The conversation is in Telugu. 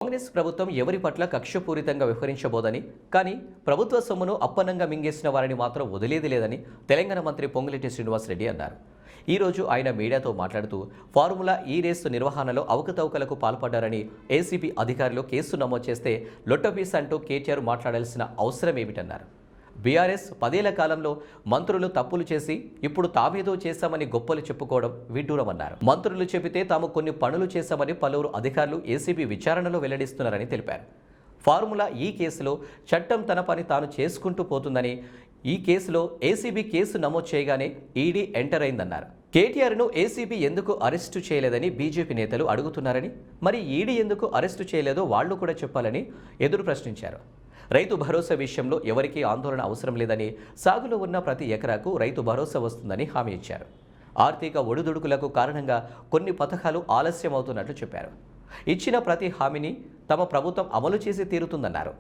కాంగ్రెస్ ప్రభుత్వం ఎవరి పట్ల కక్షపూరితంగా వ్యవహరించబోదని, కానీ ప్రభుత్వ సొమ్మును అప్పనంగా మింగేసిన వారిని మాత్రం వదిలేది లేదని తెలంగాణ మంత్రి పొంగులేటి శ్రీనివాసరెడ్డి అన్నారు. ఈరోజు ఆయన మీడియాతో మాట్లాడుతూ ఫార్ములా ఈ రేసు నిర్వహణలో అవకతవకలకు పాల్పడ్డారని ఏసీబీ అధికారులు కేసు నమోదు చేస్తే లొట్టపీస్ అంటూ కేటీఆర్ మాట్లాడాల్సిన అవసరం ఏమిటన్నారు. బీఆర్ఎస్ 10 ఏళ్ల కాలంలో మంత్రులు తప్పులు చేసి ఇప్పుడు తామేదో చేశామని గొప్పలు చెప్పుకోవడం విడ్డూరమన్నారు. మంత్రులు చెబితే తాము కొన్ని పనులు చేశామని పలువురు అధికారులు ఏసీబీ విచారణలో వెల్లడిస్తున్నారని తెలిపారు. ఫార్ములా ఈ కేసులో చట్టం తన పని తాను చేసుకుంటూ పోతుందని, ఈ కేసులో ఏసీబీ కేసు నమోదు చేయగానే ఈడీ ఎంటర్ అయిందన్నారు. కేటీఆర్ను ఏసీబీ ఎందుకు అరెస్టు చేయలేదని బీజేపీ నేతలు అడుగుతున్నారని, మరి ఈడీ ఎందుకు అరెస్టు చేయలేదో వాళ్లు కూడా చెప్పాలని ఎదురు ప్రశ్నించారు. రైతు భరోసా విషయంలో ఎవరికీ ఆందోళన అవసరం లేదని, సాగులో ఉన్న ప్రతి ఎకరాకు రైతు భరోసా వస్తుందని హామీ ఇచ్చారు. ఆర్థిక ఒడిదుడుకులకు కారణంగా కొన్ని పథకాలు ఆలస్యం అవుతున్నట్లు చెప్పారు. ఇచ్చిన ప్రతి హామీని తమ ప్రభుత్వం అమలు చేసి తీరుతుందన్నారు.